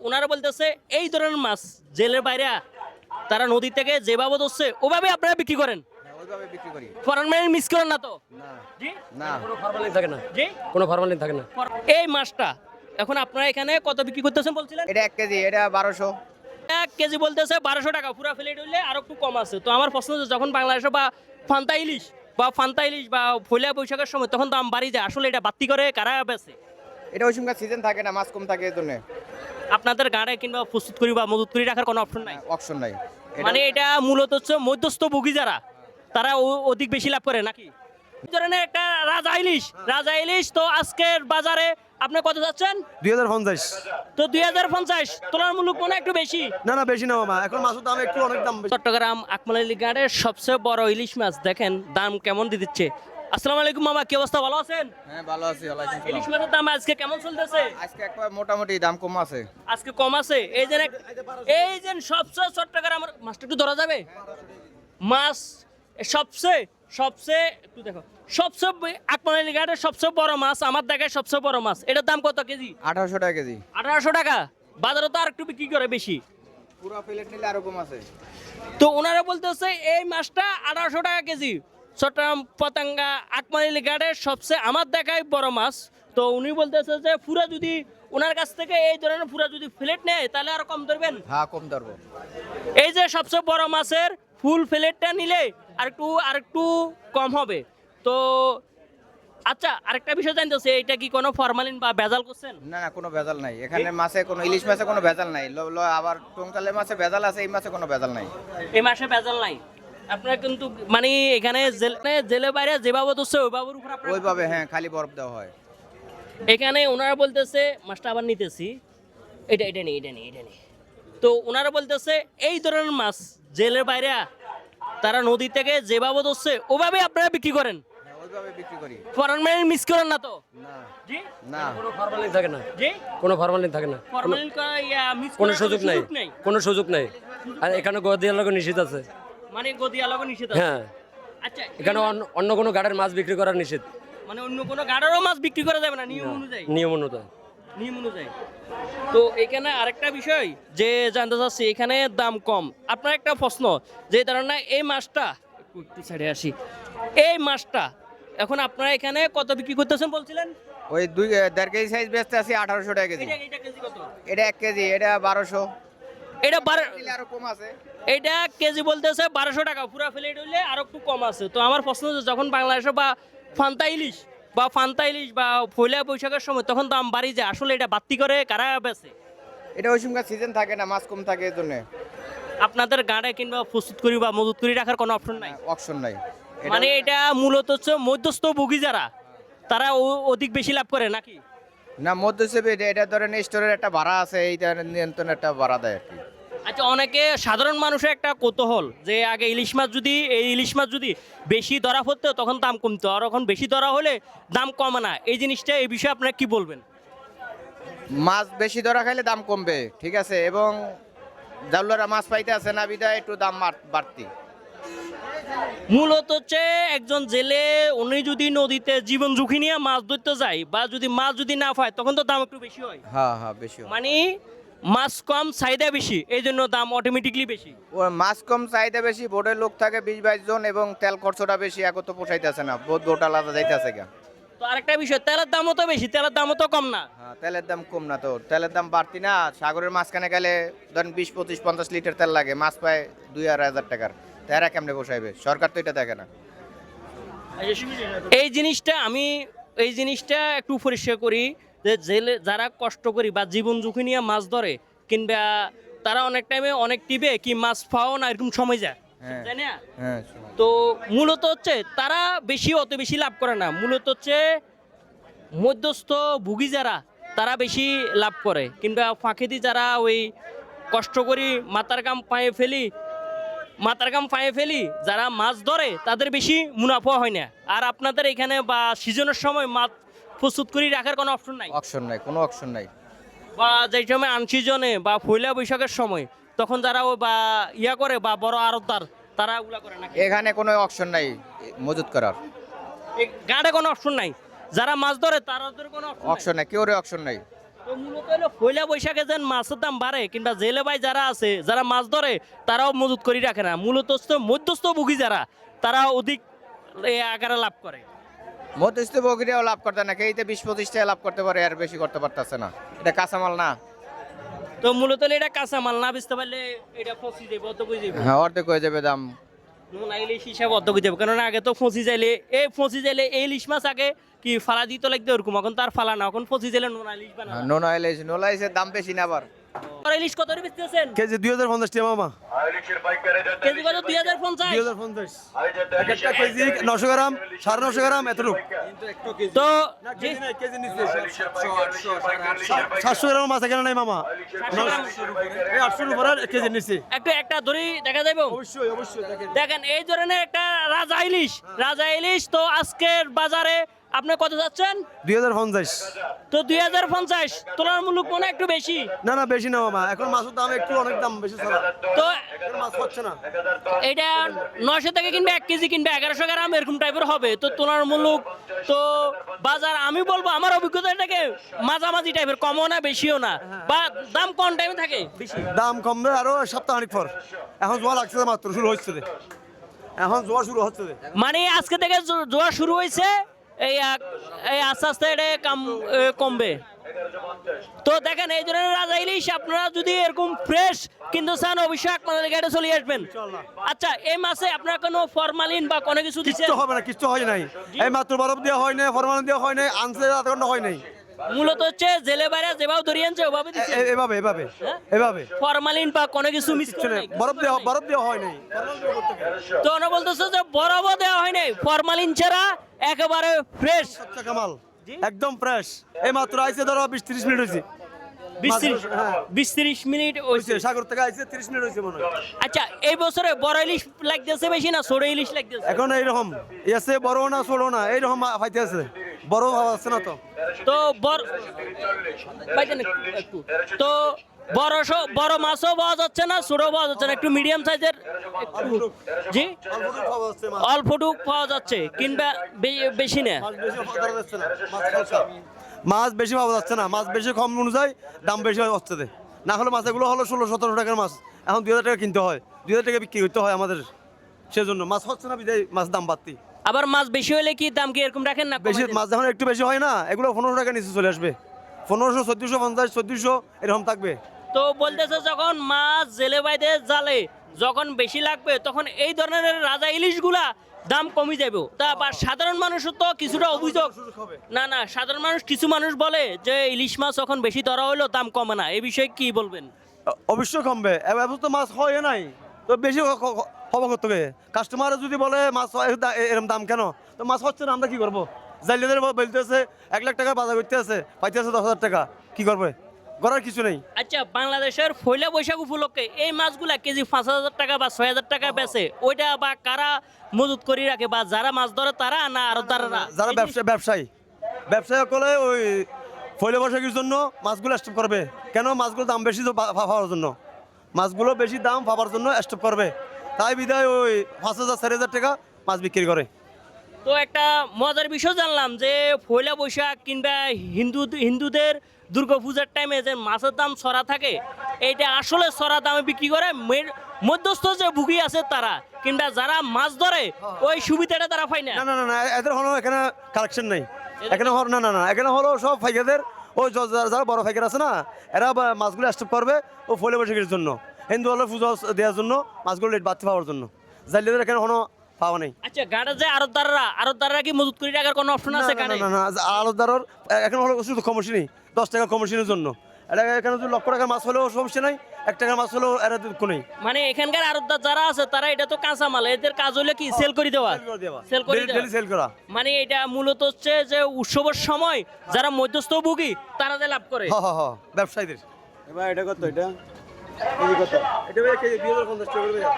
ওনারা বলতেছে এই ধরনের মাছ জেলের বাইরে তারা নদী থেকে যেভাবে ধরছে ওভাবে আপনারা বিক্রি করেন, ওইভাবে বিক্রি করি। ফরমালিন মিস করেন না তো? না জি, না, কোনো ফরমালিন থাকে না, জি। কোনো ফরমালিন থাকে না। এই মাছটা এখন আপনারা এখানে কত বিক্রি করতেছেন বলছিলেন? এটা 1 কেজি, এটা 1200। 1 কেজি বলতেছে 1200 টাকা, পুরা প্লেট হইলে আর একটু কম আছে। তো আমার প্রশ্ন হচ্ছে, যখন বাংলাদেশে বা ফান্তা ইলিশ বা পয়লা বৈশাখের সময় তখন দাম বাড়ি যায়, আসলে এটা বাড়তি করে কারা বেছে? এটা ওই সময় সিজন থাকে না, মাছ কম থাকে এর জন্য আপনাদের গাড়ে কিংবা প্রস্তুত করি বা মজুত করি রাখার কোনো অপশন নাই? অপশন নাই। মানে এটা মূলত হচ্ছে মধ্যস্থ ভোগী যারা, তারা অধিক বেশি লাভ করে নাকি? এই ধরনের একটা রাজা ইলিশ তো আজকের বাজারে আপনি কত যাচ্ছেন? 2050। তো 2050 তুলনামূলক মনে হয় একটু বেশি। না না, বেশি না মামা, এখন মাছের দাম একটু অনেক দাম বেশি। চট্টগ্রাম আকমল আলী ঘাটের সবচেয়ে বড় ইলিশ মাছ দেখেন দাম কেমন দিয়ে দিচ্ছে। আসসালামু আলাইকুম মামা, কি অবস্থা, ভালো আছেন? হ্যাঁ ভালো আছি, ওয়ালাইকুম ইলিশ সালাম। মাছের দাম আজকে কেমন চলতেছে? আজকে একবার মোটামুটি দাম কম আছে। আজকে কম আছে। এই যে সবচেয়ে চট্টগ্রামের মাছটা একটু ধরা যাবে? মাছ সবচেয়ে একটু দেখো, সবচেয়ে আকমল আলী ঘাটের সবচেয়ে বড় মাছ, আমার দেখায় সবচেয়ে বড় মাছ, এটার দাম কত কেজি? 1800 টাকা কেজি। 1800 টাকা। বাজারে তো আর একটু বিক্রি করে বেশি। পুরো প্লেট নিলে আরো কম আছে। তো ওনারা বলতেছে এই মাছটা 1800 টাকা কেজি। চট্টগ্রাম পতেঙ্গা আকমল আলী ঘাটের সবচেয়ে আমার দেখায় বড় মাছ। তো উনি বলতেছে যে পুরা যদি ওনার কাছ থেকে এই ধরনের পুরা যদি প্লেট নেয় তাহলে আরো কম ধরবেন। হ্যাঁ কম ধরবো। এই যে সবচেয়ে বড় মাছের ফুল প্লেটটা নিলে আরেকটু কম হবে। তো আচ্ছা, আরেকটা বিষয় জানতেছে, এটা কি কোনো ফরমালিন বা ভেজাল করছেন? না না, কোনো ভেজাল নাই এখানে মাছে, কোনো ইলিশ মাছে কোনো ভেজাল নাই। আবার টংকালের মাছে ভেজাল আছে, এই মাছে কোনো ভেজাল নাই। এই মাসে ভেজাল নাই। আপনারা কিন্তু মানে এখানে জেলে বাইরে যেভাবে ধরছে ওইভাবের উপর আপনারা ওইভাবে হ্যাঁ, খালি বরফ দেওয়া হয়। এখানে ওনারা বলতেছে মাছটা আবার নিতেছি, এটা নেই। তো ওনারা বলতেছে এই ধরনের মাছ জেলের বাইরে তারা নদী থেকে যেভাবে ধরছে ওভাবে আপনারা বিক্রি করেন, হ্যাঁ, ওইভাবে বিক্রি করি। ফরমালিন মিস করেন না তো? না জি, না, কোনো ফরমালিন থাকে না, জি। কোনো ফরমালিন থাকে না, ফরমালিন মিস কোনো করার সুযোগ নাই, কোনো সুযোগ নাই। আর এখানে গদিয়ার লোক নিষেধ আছে। মানে গদিয়া লাগো নিষেধ আছে। হ্যাঁ, আচ্ছা, এখানে অন্য কোনো গাড়ির মাছ বিক্রি করার নিষেধ, মানে অন্য কোনো গাড়ারও মাছ বিক্রি করা যাবে না নিয়ম অনুযায়ী? নিয়ম অনুযায়ী। তো এখানে আরেকটা বিষয় যে জানতে চাচ্ছি, এখানে দাম কম। আপনার একটা প্রশ্ন, যে ধরনের এই মাছটা একটু সাইডে আসি, এই মাছটা এখন আপনারা এখানে কত বিক্রি করতেছেন বলছিলেন? ওই 2.5 কেজি সাইজ বেচতে আছি 1800 টাকা কেজি। এটা কেজি কত? এটা 1 কেজি, এটা 1200। এটা নিলে আরো কম আছে। এটা কেজি বলতেছে 1200 টাকা, পুরা প্লেট হইলে আরো একটু কম আছে। তো আমার প্রশ্ন হচ্ছে, যখন বাংলাদেশে ফান্তা ইলিশ বা পয়লা বৈশাখের সময় তখন দাম বাড়ি যায়, আসলে এটা বাড়তি করে কারা বেছে? এটা ওই সময় সিজন থাকে না, মাছ কম থাকে এর জন্য আপনাদের গাড়ে কিংবা প্রস্তুত করি বা মজুত করি রাখার কোনো অপশন নাই? অপশন নাই। মানে এটা মূলত হচ্ছে মধ্যস্থ ভোগী যারা, তারা অধিক বেশি লাভ করে নাকি? না, মধ্যসেবী এটা ধরেন স্টোরের একটা ভাড়া আছে, এইটা নিয়ন্ত্রণ একটা ভাড়া দেয় আর কি। আচ্ছা, অনেকে সাধারণ মানুষের একটা কৌতূহল যে আগে ইলিশ মাছ যদি বেশি ধরা পড়তো তখন দাম কমতো, আর এখন বেশি ধরা হলে দাম কমে না। এই জিনিসটা, এই বিষয়ে আপনারা কি বলবেন? মাছ বেশি ধরা খাইলে দাম কমবে, ঠিক আছে, এবং জাউলারা মাছ পাইতে আছে না বিধায় একটু দাম বাড়তি। মূলত হচ্ছে একজন জেলে উনি যদি নদীতে জীবন ঝুঁকি নিয়ে মাছ ধরতে যায় বা মাছ যদি না পায় তখন তো দাম একটু বেশি হয়। হ্যাঁ হ্যাঁ, বেশি হয়। মানে মাছ কম চাহিদা বেশি, এই জন্য দাম অটোমেটিকলি বেশি। ও মাছ কম চাহিদা বেশি, বোর্ডের লোক থাকে 20-22 জন, এবং তেল খরচটা বেশি, এখন তো পোষাইতেছে না, বোট আলাদা যাইতেছে কেন। তো আরেকটা বিষয়, তেলের দামও তো বেশি, তেলের দামও তো কম না। হ্যাঁ, তেলের দাম কম না, তো তেলের দাম বাড়তি না। সাগরের মাঝখানে গেলে ধরেন 20-25-50 লিটার তেল লাগে, মাছ পায় 2,000 টাকার। তারা কেমনে পোষাইবে? সরকার তো এটা দেখে না। এই জিনিসটা একটু পরিষ্কার করি, যে জেলে যারা কষ্ট করি বা জীবন ঝুঁকি নিয়ে মাছ ধরে কিংবা তারা অনেক টাইমে অনেক টিপে কি মাছ পাও না, এরকম সময় যায়, হ্যাঁ তাই না? হ্যাঁ, তো মূলত হচ্ছে তারা অত বেশি লাভ করে না, মূলত হচ্ছে মধ্যস্থ ভুগি যারা তারা বেশি লাভ করে, কিংবা ফাঁকিদি যারা ওই কষ্ট করি মাথার ঘাম পায়ে ফেলি যারা মাছ ধরে তাদের বেশি মুনাফা হয় না। আর আপনাদের এখানে বা সিজনের সময় মাছ প্রস্তুত করে রাখার কোনো অপশন নাই? অপশন নাই, কোনো অপশন নাই। বা যেই সময় আনসিজনে বা পয়লা বৈশাখের সময় তখন যারা বা করে বা বড় আড়তদার তারা ওগুলা করে নাকি? এখানে কোনো অপশন নাই মজুত করার। গাড়ে কোনো অপশন নাই, যারা মাছ ধরে তাদের কোনো অপশন নাই, কেউ অপশন নাই। তো মূলত হলো পয়লা বৈশাখে যেন মাছের দাম বাড়ে কিংবা জেলে ভাই যারা আছে যারা মাছ ধরে তারাও মজুত করে রাখে না, মূলত মধ্যস্থ ভোগী যারা তারা অধিক এই আকারে লাভ করে। মধ্যস্থ বগিরিয়াও লাভ করতে না, কেইতে 20-25 টাকা লাভ করতে পারে, আর বেশি করতে পারতেছে না। এটা কাঁচামাল না। তো মূলত হলো এটা কাঁচা মাল না বেচতে পারলে এটা ফসি যাবে, অত কই যাবে। হ্যাঁ, অর্ধেক হয়ে যাবে দাম। নুন ইলিশ হিসাবে অত কই যাবে, কারণ আগে তো ফসি যাইলে এই ইলিশ মাছ আগে কি ফালা দিত লাগতো ওরকম, এখন তার ফালা না, এখন ফসি যাইলে নুন ইলিশ বানায়। নোনা ইলিশের দাম বেশি না আবার। আর ইলিশ কত করে বেচতেছেন? কেজি 2050 টাকা মামা। কেজি কত? 2050। 2050 একটা কেজি 900 গ্রাম 950 গ্রাম এতটুক। তো কেজি নিচে 700 গ্রাম মাছ এখানে নাই মামা। 800 উপরে কেজি নিচে। একটা ধরি দেখা যাবে। অবশ্যই অবশ্যই দেখেন। দেখেন এই ধরনের একটা রাজা ইলিশ তো আজকের বাজারে আপনি কত যাচ্ছেন? 2050। তো 2050 তুলনামূলক মনে হয় একটু বেশি। না না বেশি না মামা, এখন মাছের দাম একটু অনেক দাম বেশি চলে। তো এখন মাছ হচ্ছে না। এটা 900 টাকা কিনবে 1 কেজি কিনবে 1100 গ্রাম এরকম টাইপের হবে। তো তুলনামূলক তো বাজার আমি বলবো আমার অভিজ্ঞতা এটাকে মাঝামাঝি টাইপের, কমও না বেশিও না, বা দাম কোন টাইমে থাকে বেশি? দাম কমবে আরো সপ্তাহখানিক পর। এখন জোয়া লাগছে মাত্র, শুরু হচ্ছে। এখন জোয়া শুরু হচ্ছে। মানে আজকে থেকে জোয়ার শুরু হয়েছে, এই আস্তে আস্তে এটা কমবে। তো দেখেন এই ধরনের রাজা ইলিশ আপনারা যদি এরকম ফ্রেশ কিন্তু চান অবশ্যই আপনাদের গাড়ি চলে আসবেন। আচ্ছা, এই মাসে আপনার কোনো ফরমালিন বা কোনো কিছু দিচ্ছেন? কিচ্ছু হবে না, কিচ্ছু হয় নাই। এই মাত্র বরফ দেওয়া হয় নাই, ফরমালিন দেওয়া হয় নাই, আনছে আধা ঘন্টা হয় নাই। মূলত হচ্ছে জেলে বাইরে যেভাবে ধরিয়ে আনছে ওভাবে দিচ্ছে, এভাবে এভাবে হ্যাঁ? এভাবে ফরমালিন বা কোনো কিছু মিক্স কিচ্ছু করে নেই, নাই। বরফ দেওয়া হয় নাই। তো ওরা বলতেছে যে বরফও দেওয়া হয় নাই, ফরমালিন ছাড়া একেবারে ফ্রেশ আচ্ছা কামাল, একদম ফ্রেশ। এই মাত্র আইছে ধরো 20-30 মিনিট হয়েছে। 20-30 মিনিট হয়েছে হয়েছে। সাগর থেকে আইছে 30 মিনিট হয়েছে মনে হয়। আচ্ছা, এই বছরে বড় ইলিশ লাগতেছে বেশি না ছোট ইলিশ লাগতেছে? এখন এইরকম এসে বড় না ছোট না এইরকম ফাইতে আছে, বড় ভাব আছে না তো। তো একটু তো বড় মাছও পাওয়া যাচ্ছে না, ছোট পাওয়া যাচ্ছে না, একটু মিডিয়াম সাইজের জি অল্পটুক পাওয়া যাচ্ছে, কিংবা বেশি না। মাছ বেশি পাওয়া যাচ্ছে না, মাছ বেশি কম অনুযায়ী দাম বেশি হচ্ছে। না হলে মাছগুলো হলো 1600-1700 টাকার মাছ, এখন 2000 টাকা কিনতে হয়, 2000 টাকা বিক্রি করতে হয় আমাদের। সেজন্য মাছ হচ্ছে না, বিদায় মাছ দাম বাড়তি। আবার মাছ বেশি হলে কি দাম কি এরকম রাখেন না? বেশি মাছ যখন একটু বেশি হয় না, এগুলো 1500 টাকা নিচে চলে আসবে। 1500, 1450, 1400 এরকম থাকবে। তো বলতেছে যখন মাছ জেলে বাইদে জালে যখন বেশি লাগবে তখন এই ধরনের রাজা ইলিশগুলা দাম কমে যাবে। তা বা সাধারণ মানুষও তো কিছুটা অভিযোগ, না সাধারণ মানুষ কিছু মানুষ বলে যে ইলিশ মাছ যখন বেশি ধরা হলো দাম কমে না, এই বিষয়ে কি বলবেন? অবশ্যই কমবে, এবার তো মাছ হয় নাই তো বেশি হবো করতে হবে। কাস্টমার যদি বলে মাছ এরকম দাম কেন, তো মাছ হচ্ছে না, আমরা কি করবো? জাইলেদের বলতেছে 1 লাখ টাকা বাজার করতে আছে, পাইতে আছে 10,000 টাকা, কি করবে? করার কিছু নেই। আচ্ছা, বাংলাদেশের পয়লা বৈশাখ উপলক্ষে এই মাছগুলা কেজি 5,000 টাকা বা 6,000 টাকা বেচে, ওইটা বা কারা মজুত করে রাখে, বা যারা মাছ ধরে তারা না আর তারা যারা ব্যবসায়ী করলে ওই পয়লা বৈশাখের জন্য মাছগুলো স্টপ করবে। কেন? মাছগুলোর দাম বেশি পাওয়ার জন্য, মাছগুলো বেশি দাম পাওয়ার জন্য স্টপ করবে। তাই বিদায় ওই 5,000-4,000 টাকা মাছ বিক্রি করে। তো একটা মজার বিষয় জানলাম যে পয়লা বৈশাখ কিংবা হিন্দুদের দুর্গাপূজার টাইমে যে মাছের দাম ছড়া থাকে, এইটা আসলে ছড়া দামে বিক্রি করে মধ্যস্থ যে ভুগি আছে তারা, কিংবা যারা মাছ ধরে ওই সুবিধাটা তারা পায় না। না না না না, এদের হলো এখানে কালেকশন নেই, এখানে না এখানে হলো সব ফাইকারদের। ওই যারা বড় ফাইকার আছে না, এরা মাছগুলো স্টপ করবে ও পয়লা বৈশাখের জন্য, হিন্দু হলো পুজো দেওয়ার জন্য, মাছগুলো রেট বাড়তে পাওয়ার জন্য। জাইলেদের এখানে কোনো পাওয়া নেই। আচ্ছা, গাড়ে যে আরতদাররা কি মজুত করে রাখার কোনো অপশন আছে? না না, আলাদার এখন হলো শুধু কমিশনই, 10 টাকা কমিশনের জন্য। এটা এখানে যদি 1 লক্ষ টাকার মাছ হলেও সমস্যা নাই, 1 টাকার মাছ হলেও এরা দুঃখ নেই। মানে এখানকার আরতদার যারা আছে তারা এটা তো কাঁচা মাল, এদের কাজ হলে কি সেল করে দেওয়া, সেল করা। মানে এটা মূলত হচ্ছে যে উৎসবের সময় যারা মধ্যস্থ ভোগী তারা যে লাভ করে। ব্যবসায়ীদের। এবার এটা কত? এটা কত? এটা 2050 টাকা।